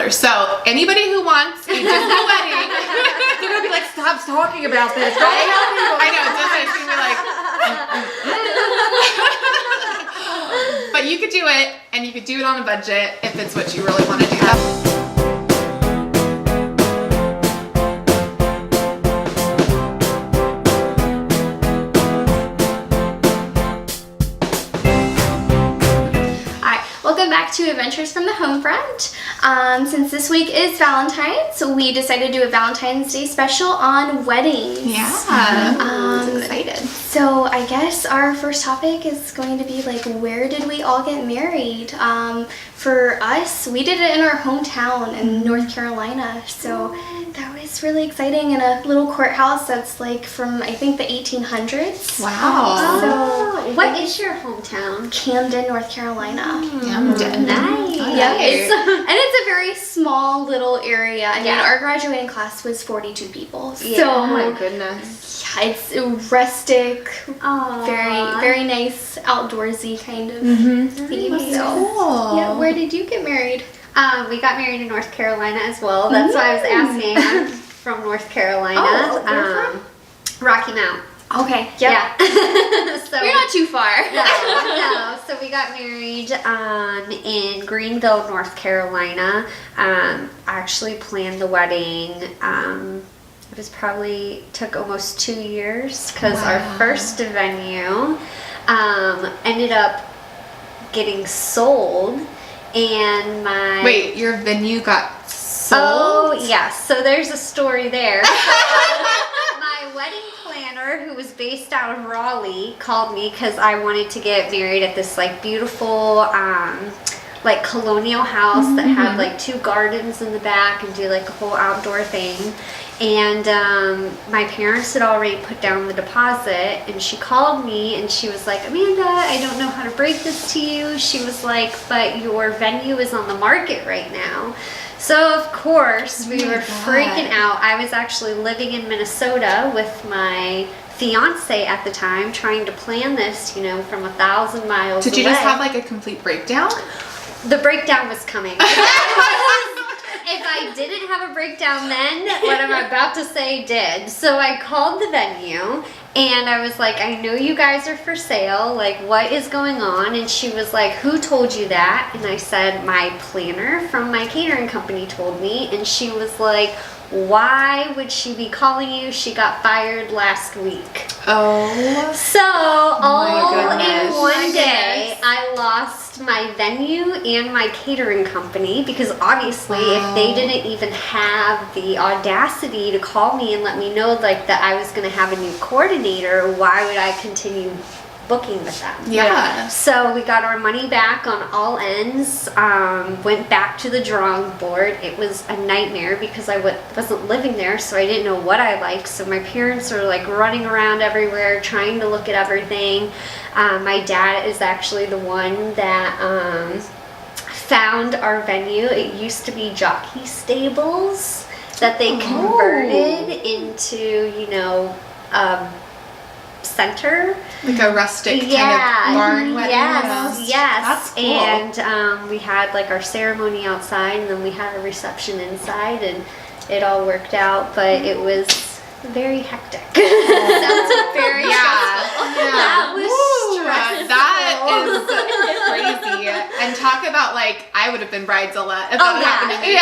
So anybody who wants a Disney wedding, they're gonna be like, stop talking about this. Don't tell people. I know, Disney's gonna be like, but you could do it, and you could do it on a budget if it's what you really want to do. Welcome back to Adventures from the Homefront. Since this week is Valentine's, we decided to do a Valentine's Day special on weddings. Yeah, I'm excited. So I guess our first topic is going to be like, where did we all get married? For us, we did it in our hometown in North Carolina. So that was really exciting, in a little courthouse that's like from, I think, the 1800s. Wow. So what is your hometown? Camden, North Carolina. Camden. Nice. Yep. And it's a very small little area. I mean, our graduating class was 42 people. Yeah. So, Oh my goodness. yeah, it's rustic, Aww. very nice, outdoorsy kind of theme. That's So, cool. yeah, where did you get married? We got married in North Carolina as well. That's why I was asking. I'm from North Carolina. Oh, where from? Rocky Mount. Okay, yep. Yeah. So You're not too far. no. So we got married in Greenville, North Carolina. I actually planned the wedding. It was probably took almost 2 years because our first venue ended up getting sold, and my Wait, your venue got sold? Oh yes, so there's a story there. My wedding planner, who was based out of Raleigh, called me because I wanted to get married at this like beautiful like colonial house that had like 2 gardens in the back and do like a whole outdoor thing. And my parents had already put down the deposit, and she called me and she was like, Amanda, I don't know how to break this to you. She was like, but your venue is on the market right now. So of course we were freaking out. I was actually living in Minnesota with my fiance at the time, trying to plan this, you know, from 1,000 miles Did you away. just have like a complete breakdown? The breakdown was coming. If I didn't have a breakdown then, what I'm about to say did. So I called the venue and I was like, I know you guys are for sale. Like, what is going on? And she was like, who told you that? And I said, my planner from my catering company told me. And she was like, why would she be calling you? She got fired last week. Oh. So all goodness. in one day, I lost my venue and my catering company, because obviously if they didn't even have the audacity to call me and let me know like that I was going to have a new coordinator, why would I continue booking with them? Yeah. So we got our money back on all ends, went back to the drawing board. It was a nightmare because I wasn't living there, so I didn't know what I liked. So my parents were like running around everywhere trying to look at everything. My dad is actually the one that found our venue. It used to be jockey stables that they converted into, you know, center, Like a rustic kind of barn wedding. almost. Yes. That's cool. And we had like our ceremony outside, and then we had a reception inside, and it all worked out, but it was very hectic. That's very stressful. That was stressful. That is crazy. And talk about like, I would have been bridezilla if that happened to me.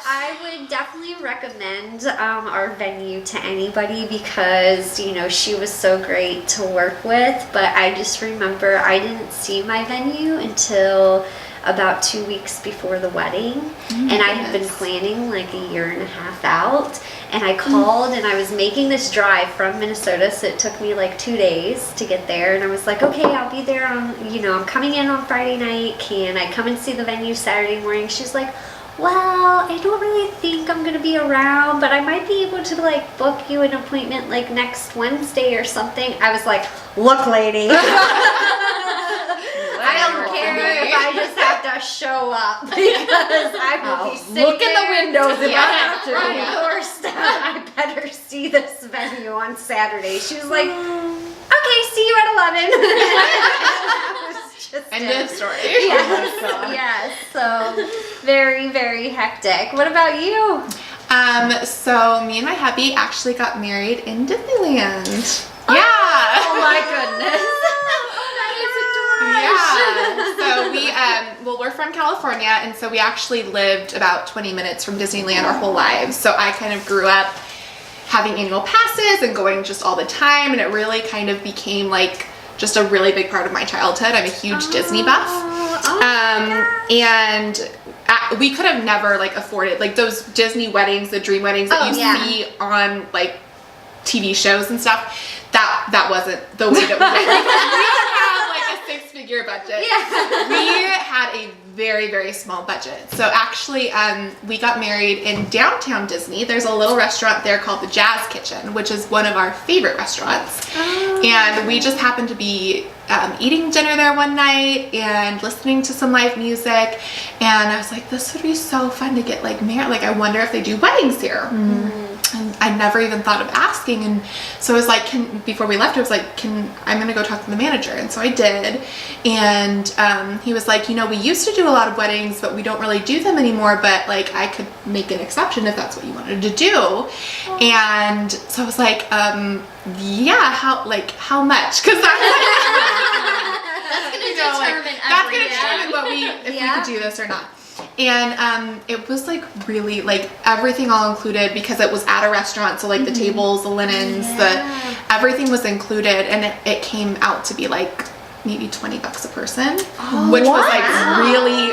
I would definitely recommend our venue to anybody because, you know, she was so great to work with. But I just remember I didn't see my venue until about 2 weeks before the wedding. And I had been planning like 1.5 years out. And I called and I was making this drive from Minnesota, so it took me like 2 days to get there. And I was like, okay, I'll be there on, you know, I'm coming in on Friday night. Can I come and see the venue Saturday morning? She's like, well, I don't really think I'm going to be around, but I might be able to like book you an appointment like next Wednesday or something. I was like, look, lady. I don't care if I just have to show up because I will be sitting Look in the windows if I have to. Of course, I better see this venue on Saturday. She was like, okay, see you at 11. I was End of story. Yes, so very, very hectic. What about you? So me and my hubby actually got married in Disneyland. Yeah. Oh my goodness. Yeah. So we're from California, and so we actually lived about 20 minutes from Disneyland our whole lives. So I kind of grew up having annual passes and going just all the time, and it really kind of became like just a really big part of my childhood. I'm a huge Disney buff. And we could have never like afforded like those Disney weddings, the dream weddings that you see on like TV shows and stuff. That wasn't the way that we did. We didn't have like a 6-figure budget. Yeah. We had a very, very small budget. So actually, we got married in downtown Disney. There's a little restaurant there called the Jazz Kitchen, which is one of our favorite restaurants. Oh. And we just happened to be eating dinner there one night and listening to some live music. And I was like, this would be so fun to get like married. Like, I wonder if they do weddings here. Mm-hmm. And I never even thought of asking, and so I was like, before we left, I was like, I'm gonna go talk to the manager, and so I did, and he was like, we used to do a lot of weddings, but we don't really do them anymore, but like I could make an exception if that's what you wanted to do. And so I was like, yeah, how much? Because that's gonna determine if we could do this or not. And it was like really like everything all included because it was at a restaurant, so like the tables, the linens, everything was included, and it came out to be like maybe $20 a person, which was like really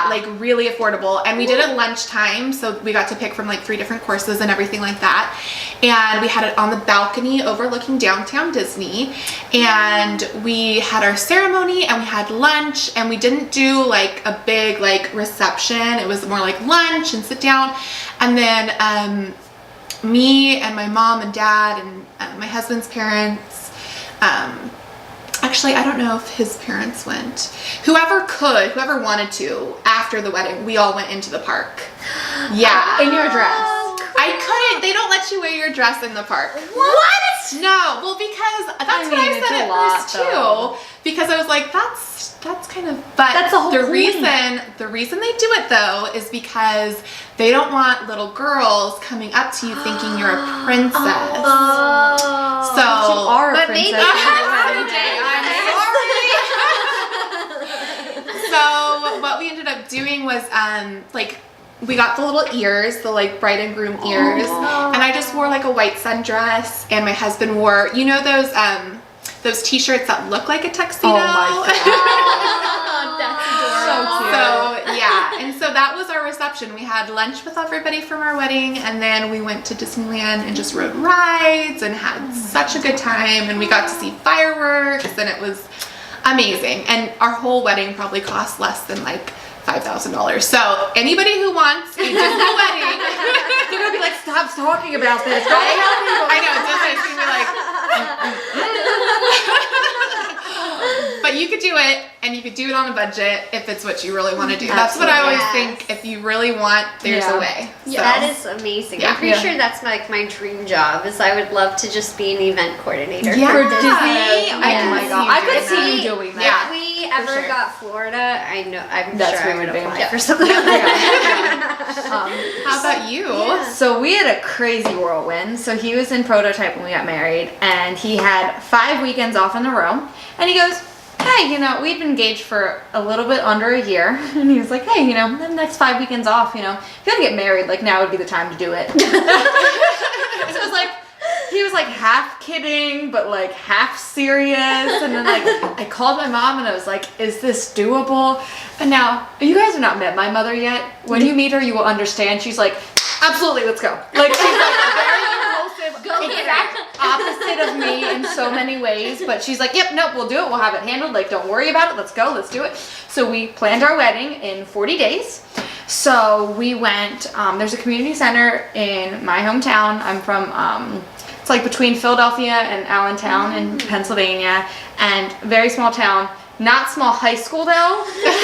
like really affordable. And we did it lunchtime, so we got to pick from like 3 different courses and everything like that, and we had it on the balcony overlooking downtown Disney, and we had our ceremony and we had lunch, and we didn't do like a big like reception. It was more like lunch and sit down, and then me and my mom and dad and my husband's parents, actually, I don't know if his parents went. Whoever wanted to, after the wedding, we all went into the park. Yeah. In your dress. I couldn't. They don't let you wear your dress in the park. What? No. Well, because what I said at first too. Because I was like, that's kind of. But that's the whole the reason they do it though is because they don't want little girls coming up to you thinking you're a princess. So but you are a princess. Maybe So what we ended up doing was like we got the little ears, the like bride and groom ears, and I just wore like a white sundress, and my husband wore those t-shirts that look like a tuxedo. Oh my god. That's adorable. So yeah, and so that was our reception. We had lunch with everybody from our wedding, and then we went to Disneyland and just rode rides and had such a good time, and we got to see fireworks, and it was amazing. And our whole wedding probably cost less than like $5,000. So anybody who wants a Disney wedding, you're gonna be like, stop talking about this. Don't tell people. I know, Disney's gonna be like, but you could do it, and you could do it on a budget if it's what you really want to do. That's what I always think. If you really want, there's a way. So. Yeah, that is amazing. I'm pretty sure that's my dream job. Is I would love to just be an event coordinator for Disney. Oh my god, I could see you doing that. If we ever got Florida, I'm that's sure I where would we'd apply for something like that. How about you? Yeah. So we had a crazy whirlwind. So he was in Prototype when we got married, and he had 5 weekends off in a row, and he goes, hey, we'd been engaged for a little bit under a year, and he was like, hey, the next 5 weekends off, if you want to get married, like now would be the time to do it. So it was like, he was like half kidding, but like half serious, and then like I called my mom and I was like, is this doable? And now, you guys have not met my mother yet. When you meet her, you will understand. She's like, absolutely, let's go. Like, she's like very impulsive, exact opposite of me in so many ways, but she's like, yep, nope, we'll do it, we'll have it handled, like don't worry about it, let's go, let's do it. So we planned our wedding in 40 days. So we went, there's a community center in my hometown. I'm from, it's like between Philadelphia and Allentown in Pennsylvania, and very small town. Not small high school though, but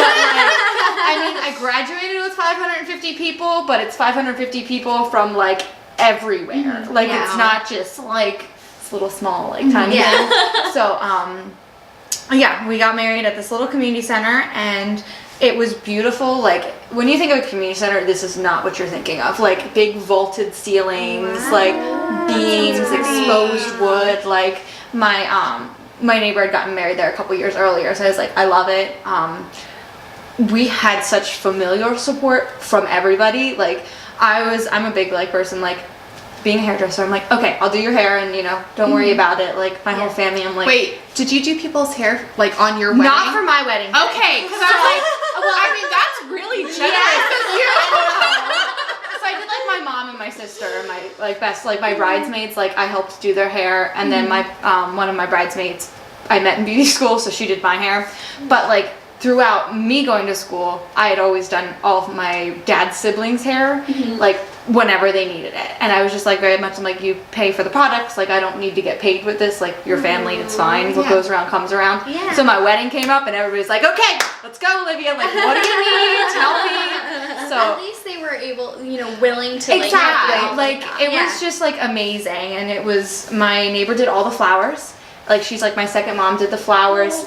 I graduated with 550 people, but it's 550 people from like everywhere. Like it's not just like this little small like tiny thing. So yeah, we got married at this little community center, and it was beautiful. Like, when you think of a community center, this is not what you're thinking of. Like, big vaulted ceilings, like beams, exposed wood. Like, my neighbor had gotten married there a couple years earlier, so I was like, I love it. We had such familial support from everybody. Like, I'm a big, like, person, like, being a hairdresser, I'm like, okay, I'll do your hair, and, you know, don't worry about it. Like, my whole family, I'm like... Wait, did you do people's hair, like, on your wedding? Not for my wedding. Okay, because I was like, well, I mean, that's really generous of you. So I did, like, my mom and my sister, my, like, my bridesmaids, like, I helped do their hair, and then my, one of my bridesmaids, I met in beauty school, so she did my hair. But, like, throughout me going to school, I had always done all of my dad's siblings' hair, like, whenever they needed it. And I was just like, very much, I'm like, you pay for the products, like, I don't need to get paid with this, like, your family, it's fine, what goes around comes around. Yeah. So my wedding came up, and everybody's like, okay, let's go, Olivia, like, what do you need, tell me. So at least they were able, you know, willing to like, exactly, help you out like, that. it was just, like, amazing. And it was, my neighbor did all the flowers. Like, she's like my second mom, did the flowers,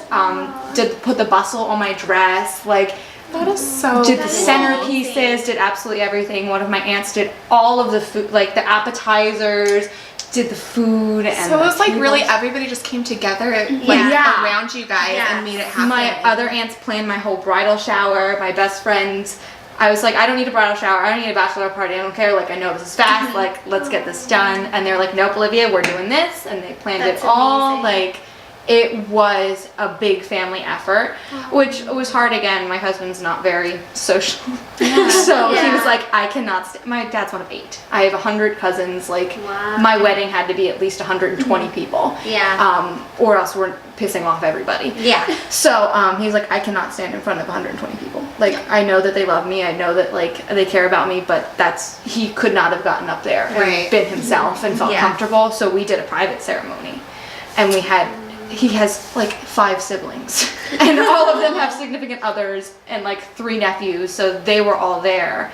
did put the bustle on my dress, like, That is so did the cool. centerpieces, did absolutely everything. One of my aunts did all of the food, like the appetizers, did the food, and So it was like tables. really everybody just came together like Yeah. around you guys and made it happen. My other aunts planned my whole bridal shower. My best friends, I was like, I don't need a bridal shower. I don't need a bachelor party. I don't care. Like, I know this is fast. Like, let's get this done. And they're like, nope, Olivia, we're doing this. And they planned That's it all. amazing. Like, it was a big family effort, which was hard. Again, my husband's not very social. So he was like, I cannot my dad's one of 8. I have 100 cousins. Like, my wedding had to be at least 120 people. Yeah. Or else we're pissing off everybody. Yeah. So he's like, I cannot stand in front of 120 people. Like, I know that they love me. I know that, like, they care about me, but he could not have gotten up there and Right. been himself and felt Yeah. comfortable. So we did a private ceremony, and he has like 5 siblings, and all of them have significant others and like 3 nephews, so they were all there.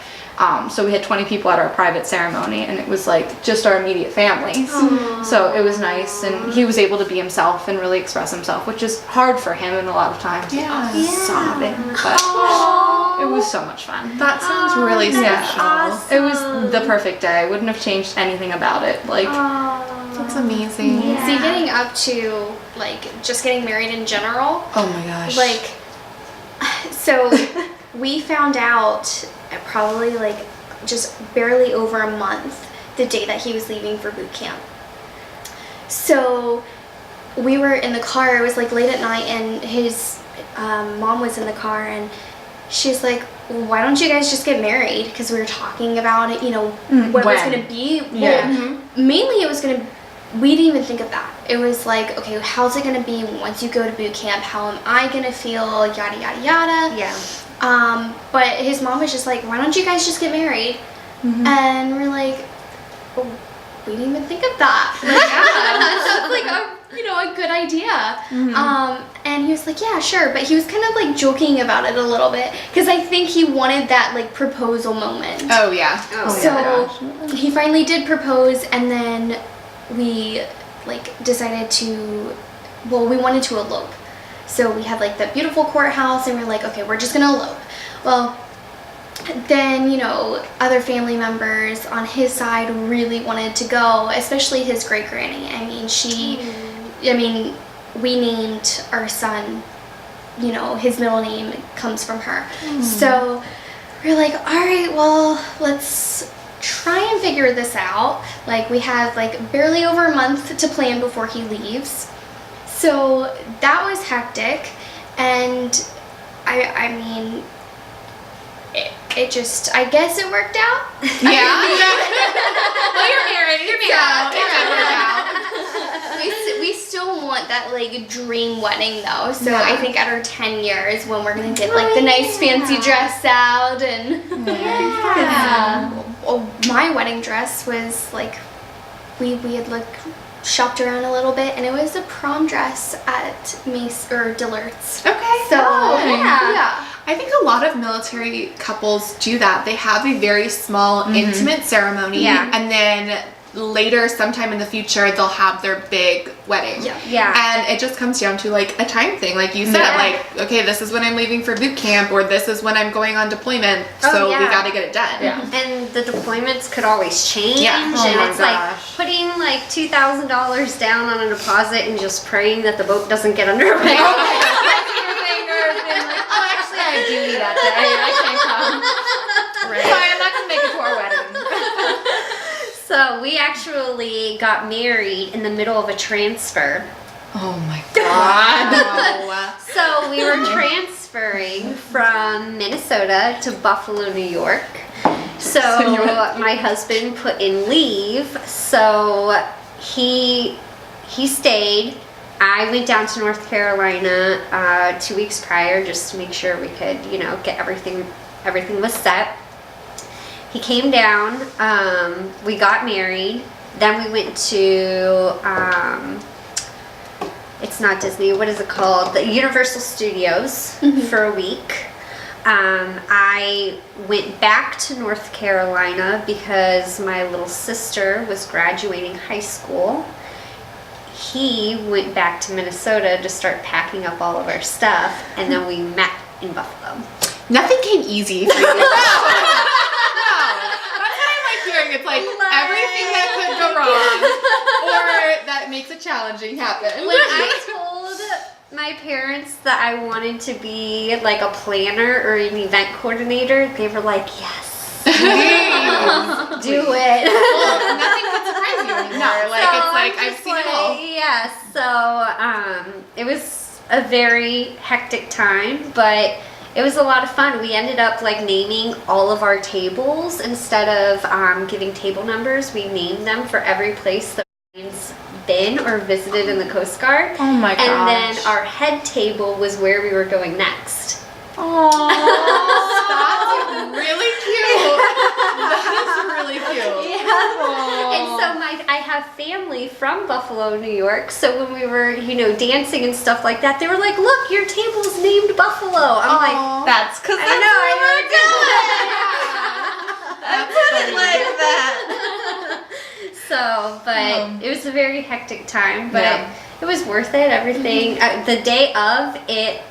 So we had 20 people at our private ceremony, and it was like just our immediate families. So it was nice, and he was able to be himself and really express himself, which is hard for him, and a lot of times Yeah. sobbing, but it was so much fun. That sounds really special. It was the perfect day. I wouldn't have changed anything about it. Like, That's amazing. See, getting up to like just getting married in general, oh my gosh. like, so we found out probably like just barely over a month the day that he was leaving for boot camp. So we were in the car, it was like late at night, and his mom was in the car, and she's like, well, why don't you guys just get married? Because we were talking about it, you know, what it was when? going to be. Yeah. Well, mainly it was going to, we didn't even think of that. It was like, okay, how's it going to be once you go to boot camp? How am I going to feel? Yada, yada, yada. Yeah. But his mom was just like, why don't you guys just get married? And we're like, oh, we didn't even think of that. Like, that's like a good idea. And he was like, yeah, sure. But he was kind of like joking about it a little bit, because I think he wanted that like proposal moment. Oh yeah. So he finally did propose, and then we like decided to, we wanted to elope. So we had like the beautiful courthouse, and we're like, okay, we're just gonna elope. Well, then, you know, other family members on his side really wanted to go, especially his great granny. I mean, we named our son, you know, his middle name comes from her. So we're like, all right, well, let's try and figure this out. Like, we have like barely over a month to plan before he leaves. So that was hectic, and I mean, it just, I guess it worked out. Yeah. well, you're married. You're married. We still want that like dream wedding though. So Yeah. I think at our 10 years when we're gonna get like the nice fancy dress out, and my wedding dress was like, we had like shopped around a little bit, and it was a prom dress at Mace or Dillard's. Okay. So yeah. I think a lot of military couples do that. They have a very small, intimate ceremony, Yeah. and then later, sometime in the future, they'll have their big wedding. Yeah. And it just comes down to like a time thing, like you said, like, okay, this is when I'm leaving for boot camp, or this is when I'm going on deployment, so we got to get it done. Yeah. And the deployments could always change. Yeah. Oh and my it's gosh. like putting like $2,000 down on a deposit and just praying that the boat doesn't get under a wave. Your fingers being like, oh, actually, I have duty that day. I can't come. Right. Sorry, I'm not gonna make it to our wedding. So we actually got married in the middle of a transfer. Oh my god. Wow. So we were transferring from Minnesota to Buffalo, New York. So my husband put in leave. So he stayed. I went down to North Carolina 2 weeks prior just to make sure we could, get everything was set. He came down, we got married, then we went to, it's not Disney, what is it called? The Universal Studios for a week. I went back to North Carolina because my little sister was graduating high school. He went back to Minnesota to start packing up all of our stuff, and then we met in Buffalo. Nothing came easy for you. It's like everything that could go wrong or that makes it challenging happen. When I told my parents that I wanted to be like a planner or an event coordinator, they were like, yes, do it. Well, nothing could surprise you anymore. It's like I've seen it all. Yeah, so it was a very hectic time, but it was a lot of fun. We ended up like naming all of our tables instead of giving table numbers. We named them for every place that we've been or visited in the Coast Guard. Oh my gosh. And then our head table was where we were going next. Aww. That's really cute. That is really cute. Yeah. And so I have family from Buffalo, New York. So when we were, dancing and stuff like that, they were like, "Look, your table's named Buffalo." I'm like, that's because I know, I never did I put it like that. So, but it was a very hectic time, but Yeah. it was worth it. Everything. The day of it,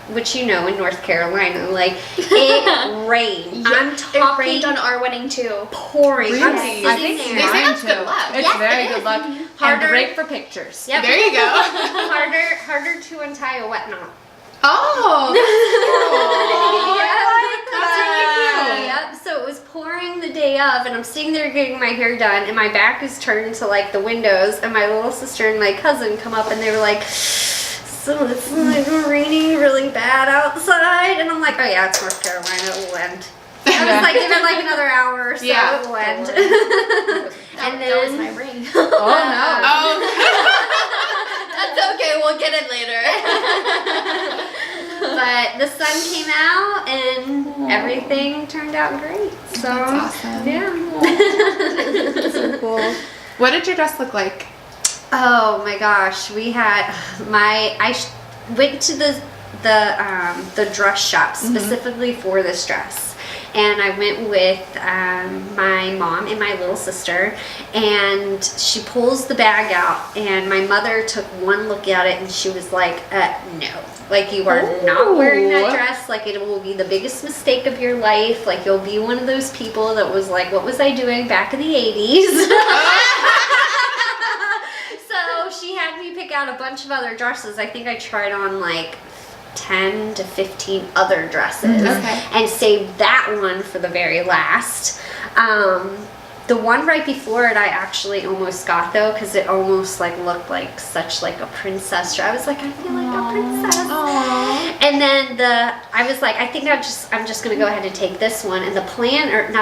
which in North Carolina, like it rained. I'm talking. It rained on our wedding too. Pouring. I'm Really? sitting I think there. They say mine that's too. good luck. It's Yes, very it good is. luck. Harder- And great for pictures. Yep. There you go. harder to untie a wet knot. Oh. That's really cute. Yep. So it was pouring the day of, and I'm sitting there getting my hair done, and my back is turned to like the windows, and my little sister and my cousin come up, and they were like, "So it's like raining really bad outside," and I'm like, "Oh yeah, it's North Carolina. It will end." I was like, "Give it like another hour or so. Yeah. It will end." And That was then my ring. Oh no. Oh. That's okay, we'll get it later. but the sun came out and everything turned out great. So That's awesome. yeah. So cool. What did your dress look like? Oh my gosh, we had went to the dress shop specifically for this dress. And I went with my mom and my little sister, and she pulls the bag out, and my mother took one look at it, and she was like, no, like you are not wearing that dress, like it will be the biggest mistake of your life, like you'll be one of those people that was like, what was I doing back in the 80s? So she had me pick out a bunch of other dresses. I think I tried on like 10 to 15 other dresses and saved that one for the very last. The one right before it I actually almost got though, because it almost like looked like such like a princess dress. I was like, I feel like a princess. And then I was like, I think I'm just gonna go ahead and take this one. And not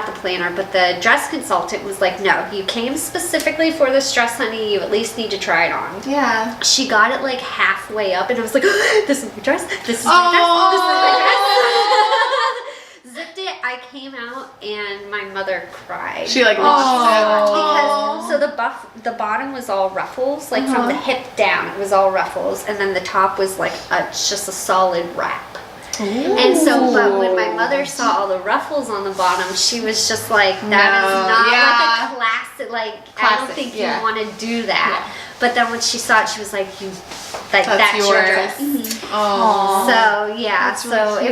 the planner, but the dress consultant was like, no, you came specifically for this dress, honey. You at least need to try it on. Yeah. She got it like halfway up, and I was like, this is my dress. This is my dress. This is my dress. Zipped it. I came out, and my mother cried. She like lost Because so the bottom was all ruffles, like from the hip down, it was all ruffles, and then the top was like just a solid wrap. And so, but when my mother saw all the ruffles on the bottom, she was just like, that is not like a classic, like, I Classic, don't think yeah. you want to do that. Yeah. But then when she saw it, she was like, that's your yours. dress. Oh. So yeah, That's really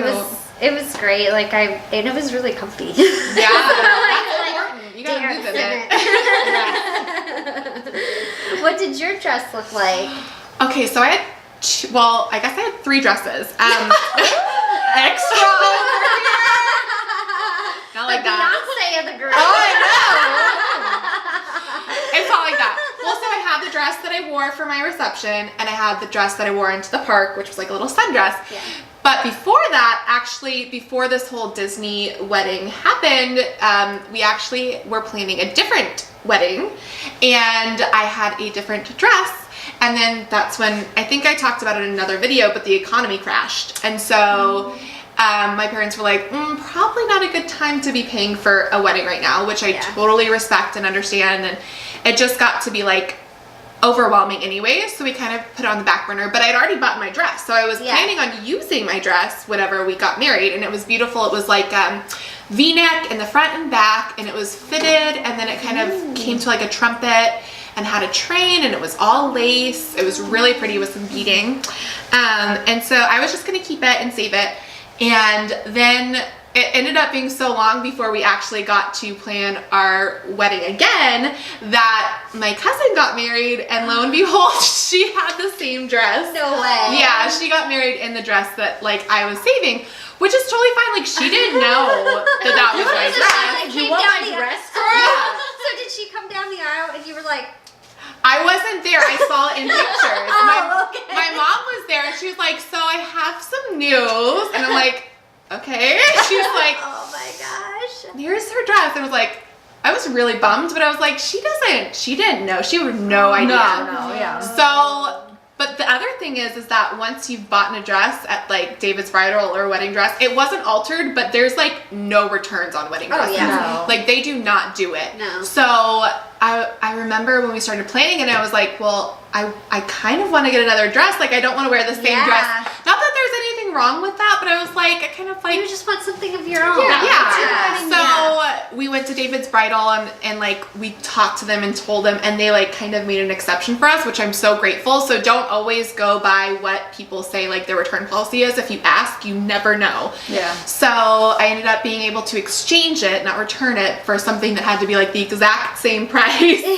it was great. Like and it was really comfy. Yeah, that's important. You gotta Dance move in in it. What did your dress look like? Okay, so I guess I had 3 dresses. Extra over Not like the that. Beyonce of the group. Oh, I It's not like that. Well, so I had the dress that I wore for my reception, and I had the dress that I wore into the park, which was like a little sundress. Yeah. But before that, actually, before this whole Disney wedding happened, we actually were planning a different wedding, and I had a different dress. And then that's when, I think I talked about it in another video, but the economy crashed. And so my parents were like, probably not a good time to be paying for a wedding right now, which I totally respect and understand. And it just got to be like overwhelming anyways, so we kind of put it on the back burner. But I'd already bought my dress, so I was planning on using my dress whenever we got married, and it was beautiful. It was like V-neck in the front and back, and it was fitted, and then it kind of came to like a trumpet and had a train, and it was all lace. It was really pretty with some beading, and so I was just gonna keep it and save it. And then it ended up being so long before we actually got to plan our wedding again that my cousin got married, and lo and behold, she had the same dress. No way. Yeah, she got married in the dress that like I was saving, which is totally fine. Like, she didn't know that was my dress. You want down my the dress, aisle. So did she come down the aisle and you were like, I wasn't there. I saw it in pictures. okay. My mom was there, and she was like, so I have some news. And I'm like, okay. She was like, oh my gosh. here's her dress. I was like, I was really bummed, but I was like, she didn't know. She had no idea. No, yeah. So, but the other thing is that once you've bought a dress at like David's bridal or wedding dress, it wasn't altered, but there's like no returns on wedding dresses. yeah. No. Like, they do not do it. No. So I remember when we started planning it, I was like, well, I kind of want to get another dress. Like, I don't want to wear the same dress. Not that there's anything wrong with that, but I was like, I kind of like, You just want something of your own. yeah. So we went to David's bridal, and like we talked to them and told them, and they like kind of made an exception for us, which I'm so grateful. So don't always go by what people say like their return policy is. If you ask, you never know. Yeah. So I ended up being able to exchange it, not return it, for something that had to be like the exact same price. Oh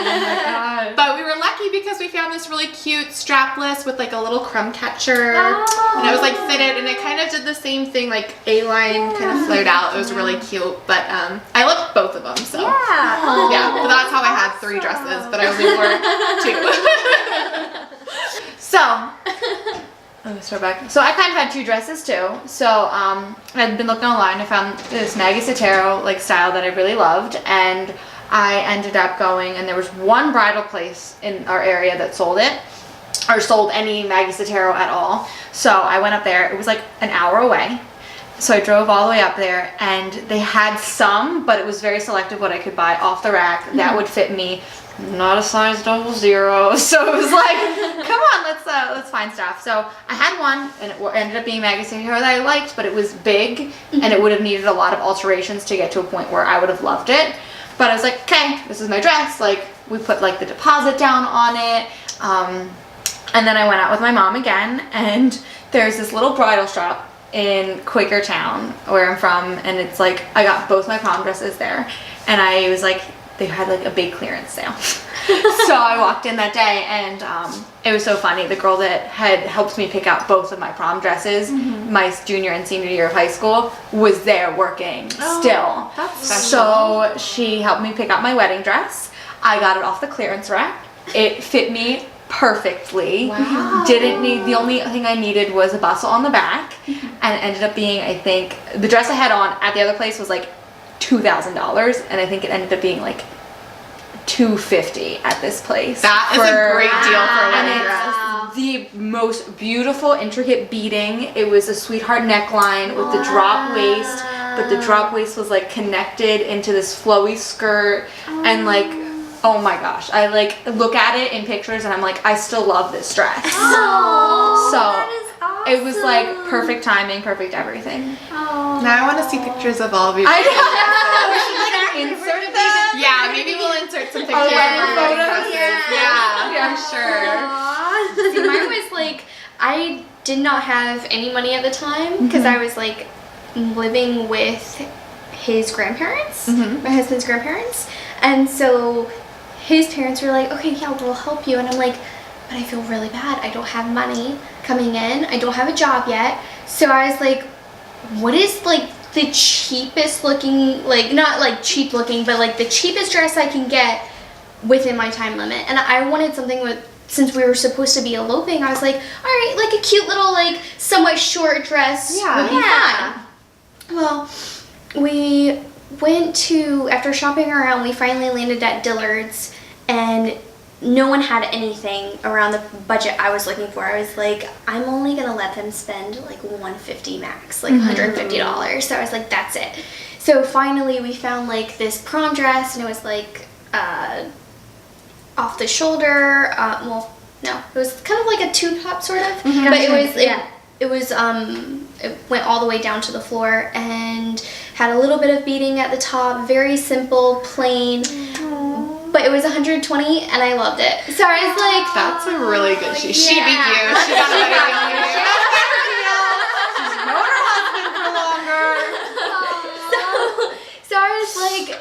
my God. But we were lucky because we found this really cute strapless with like a little crumb catcher, and it was like fitted, and it kind of did the same thing, like A-line kind of flared out. It was really cute, but I loved both of them. So yeah, but that's how I had 3 dresses, but I only wore 2. So, let me start back. So I kind of had 2 dresses too. So I'd been looking online. I found this Maggie Sotero like style that I really loved, and I ended up going, and there was one bridal place in our area that sold it, or sold any Maggie Sotero at all. So I went up there. It was like an hour away. So I drove all the way up there, and they had some, but it was very selective what I could buy off the rack that would fit me. Not a size 00, so it was like, come on, let's find stuff. So I had one, and it ended up being Maggie Sotero that I liked, but it was big, and it would have needed a lot of alterations to get to a point where I would have loved it. But I was like, okay, this is my dress. Like, we put like the deposit down on it, and then I went out with my mom again, and there's this little bridal shop in Quakertown where I'm from, and it's like, I got both my prom dresses there, and I was like, they had like a big clearance sale. So I walked in that day, and it was so funny. The girl that had helped me pick out both of my prom dresses, my junior and senior year of high school, was there working still. That's So she helped me pick out my wedding dress. I got it off the clearance rack. It fit me perfectly. Wow. Didn't need, the only thing I needed was a bustle on the back, and it ended up being, I think, the dress I had on at the other place was like $2,000, and I think it ended up being like $250 at this place. That is a great deal for a wedding dress. The most beautiful, intricate beading. It was a sweetheart neckline with the drop waist, but the drop waist was like connected into this flowy skirt, and like, oh my gosh, I like look at it in pictures and I'm like, I still love this dress. It was like perfect timing, perfect everything. Now I want to see pictures of all of you. I know. We should like insert them. Yeah, maybe we'll insert wedding photos. Yeah, for sure. See, mine was like, I did not have any money at the time because I was like living with his grandparents, my husband's grandparents. And so his parents were like, okay, yeah, we'll help you. And I'm like, but I feel really bad. I don't have money coming in. I don't have a job yet. So I was like, what is like the cheapest looking, like not like cheap looking, but like the cheapest dress I can get within my time limit? And I wanted something with, since we were supposed to be eloping, I was like, all right, like a cute little like somewhat short dress would be fine. Well, we went to, after shopping around, we finally landed at Dillard's, and no one had anything around the budget I was looking for. I was like, I'm only gonna let them spend like $150 max, like $150. So I was like, that's it. So finally we found like this prom dress, and it was like off the shoulder. Well, no, it was kind of like a tube top sort of, but it went all the way down to the floor and had a little bit of beading at the top. Very simple, plain. But it was $120, and I loved it. So I was like, that's a really good shoe. She beat you. She got a better deal than you. She's known her husband for longer. So I was like,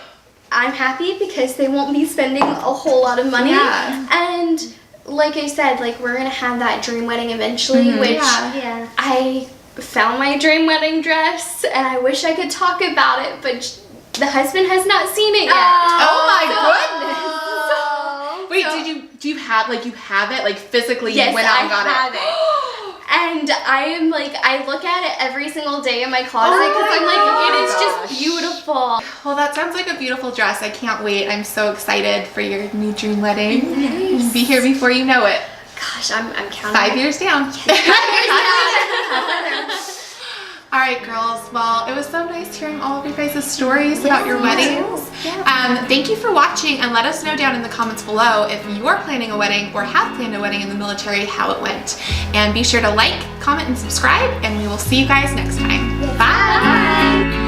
I'm happy because they won't be spending a whole lot of money. Yeah. And like I said, like we're gonna have that dream wedding eventually, which I found my dream wedding dress, and I wish I could talk about it, but the husband has not seen it yet. Oh my goodness. So, Wait, do you have it like physically? Yes, you went out and got I have it. And I am like, I look at it every single day in my closet because I'm like, it is just beautiful. Well, that sounds like a beautiful dress. I can't wait. I'm so excited for your new dream wedding. Nice. Be here before you know it. Gosh, I'm counting. 5 years down. 5 years down. All right, girls. Well, it was so nice hearing all of you guys' stories about your weddings. Thank you for watching, and let us know down in the comments below if you're planning a wedding or have planned a wedding in the military, how it went. And be sure to like, comment, and subscribe, and we will see you guys next time. Bye.